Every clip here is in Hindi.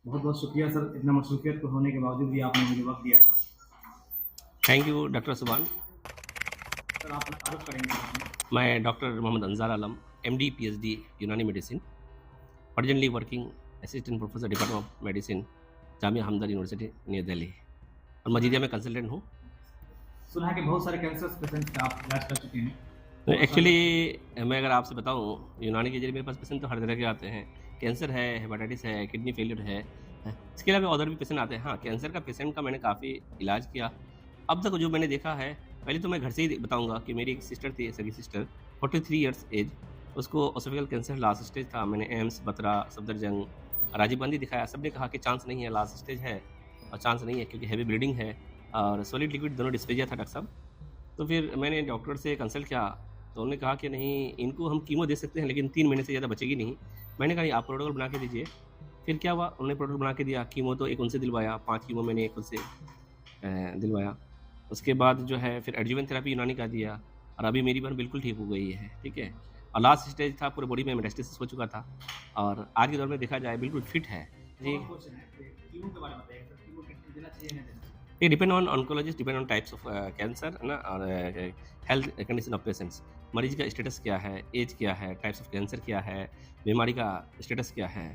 बहुत बहुत शुक्रिया सर, इतना मसरूफियत को होने के बावजूद भी आपने मुझे वक्त दिया। Thank you doctor Subhan. Sir आप तारुफ करेंगे अपना? मैं डॉक्टर मोहम्मद अंजार आलम, MD PhD यूनानी medicine, presently working assistant professor department of medicine, Jamia Hamdard university new Delhi, और मजीदिया में कंसल्टेंट हूँ। सुना है कि बहुत सारे कैंसर पेशेंट का आप इलाज कर चुके हैं। बहुत एक्चुअली मैं अगर आपसे बताऊँ, यूनानी के जरिए मेरे पास पेशेंट तो हर तरह के आते हैं। कैंसर है, हेपेटाइटिस है, किडनी फेलियर है, इसके अलावा और भी पेशेंट आते हैं। हाँ, कैंसर का पेशेंट का मैंने काफ़ी इलाज किया। अब तक जो मैंने देखा है, पहले तो मैं घर से ही बताऊँगा कि मेरी एक सिस्टर थी, सगी सिस्टर, 43 इयर्स एज, उसको ओसोफेगल कैंसर लास्ट स्टेज था। मैंने एम्स, बतरा, सफदरजंग, राजीव गांधी दिखाया। सबने कहा कि चांस नहीं है, लास्ट स्टेज है, और चांस नहीं है क्योंकि हैवी ब्लीडिंग है और सॉलिड लिक्विड दोनों डिस्पेजिया था डॉक्टर साहब। तो फिर मैंने डॉक्टर से कंसल्ट किया, तो उन्होंने कहा कि नहीं, इनको हम कीमो दे सकते हैं लेकिन 3 महीने से ज़्यादा बचेगी नहीं। मैंने कहा नहीं, आप प्रोटोकॉल बना के दीजिए। फिर क्या हुआ, उन्होंने प्रोटोकॉल बना के दिया। कीमो तो एक उनसे दिलवाया, 5 कीमो मैंने एक उनसे दिलवाया। उसके बाद जो है फिर एडजुवेंट थेरेपी यूनानी का दिया, और अभी मेरी बहन बिल्कुल ठीक हो गई है, ठीक है। और लास्ट स्टेज था, पूरे बॉडी में मेटास्टेसिस हो चुका था, और आज के दौर में देखा जाए बिल्कुल फिट है। जी। क्वेश्चन है कि कीमो के बारे में बताइए सर, कीमो कितने देना चाहिए, नहीं देना चाहिए? ये depend on oncologist, depend on types of cancer है ना, और हेल्थ कंडीशन ऑफ पेशेंट्स। मरीज का स्टेटस क्या है, एज क्या है, टाइप्स ऑफ कैंसर क्या है, बीमारी का स्टेटस क्या है,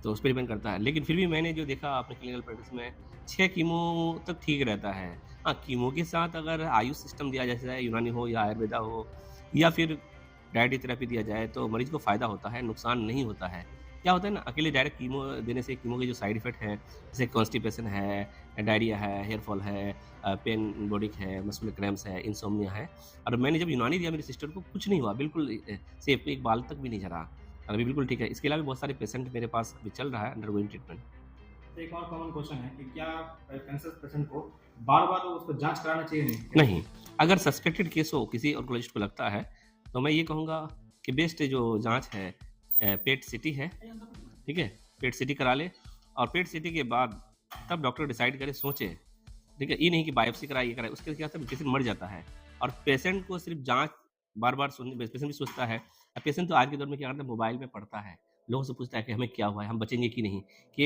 तो उस पर डिपेंड करता है। लेकिन फिर भी मैंने जो देखा अपने क्लिनिकल प्रैक्टिस में, 6 कीमो तक ठीक रहता है। हाँ, कीमो के साथ अगर आयुष सिस्टम दिया, जैसे यूनानी हो या आयुर्वेदा हो, या फिर डायटी थेरेपी दिया जाए, तो मरीज को फ़ायदा होता है, नुकसान नहीं होता है। क्या होता है ना, अकेले डायरेक्ट कीमो देने से कीमो के जो साइड इफ़ेक्ट हैं, जैसे कॉन्स्टिपेशन है, डायरिया है, हेयर फॉल है, पेन बॉडिक है, मस्कुलर क्रैम्प्स है, इंसोम्निया है। और मैंने जब यूनानी दिया मेरी सिस्टर को, कुछ नहीं हुआ, बिल्कुल सेफ, एक बाल तक भी नहीं झड़ा, और अभी बिल्कुल ठीक है। इसके अलावा भी बहुत सारे पेशेंट मेरे पास अभी चल रहा है अंडरगोइंग ट्रीटमेंट। तो एक और कॉमन क्वेश्चन है कि क्या कैंसर पेशेंट को बार बार उसको जांच कराना चाहिए, नहीं क्या? नहीं, अगर सस्पेक्टेड केस हो, किसी ऑन्कोलॉजिस्ट को लगता है, तो मैं ये कहूँगा कि बेस्ट जो जाँच है पेट सीटी है, ठीक है? पेट सीटी करा ले, और पेट सीटी के बाद तब डॉक्टर डिसाइड करे, सोचे, ठीक है? ये नहीं कि बायोप्सी कराए, ये कराए, उसके क्या होता है, पेशेंट मर जाता है। और पेशेंट को सिर्फ जाँच बार-बार सुनने, पेशेंट भी सोचता है। पेशेंट तो आज के दौर में क्या करता है, मोबाइल में पढ़ता है, लोगों से पूछता है कि हमें क्या हुआ है, हम बचेंगे कि नहीं?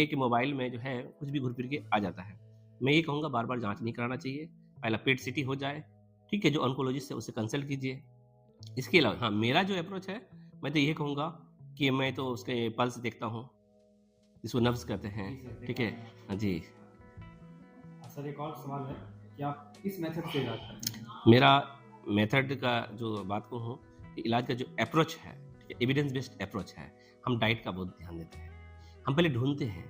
कि मोबाइल में जो है कुछ भी घुर-फिर के आ जाता है। मैं ये कहूँगा बार-बार जाँच नहीं कराना चाहिए, पहला पेट सीटी हो जाए, ठीक है? जो ऑन्कोलॉजिस्ट है उससे कंसल्ट कीजिए। इसके अलावा हाँ, मेरा जो अप्रोच है, मैं तो ये कहूँगा कि मैं तो उसके पल्स देखता हूँ, जिसको नब्ज़ कहते हैं, जी सर, ठीक देखा है? है। हाँ जी। सर एक और सवाल है कि आप किस मेथड से इलाज करते हैं? मेरा मेथड का जो बात कहूँ, कि इलाज का जो अप्रोच है, ठीक है? एविडेंस बेस्ड अप्रोच है। हम डाइट का बहुत ध्यान देते हैं। हम पहले ढूँढते हैं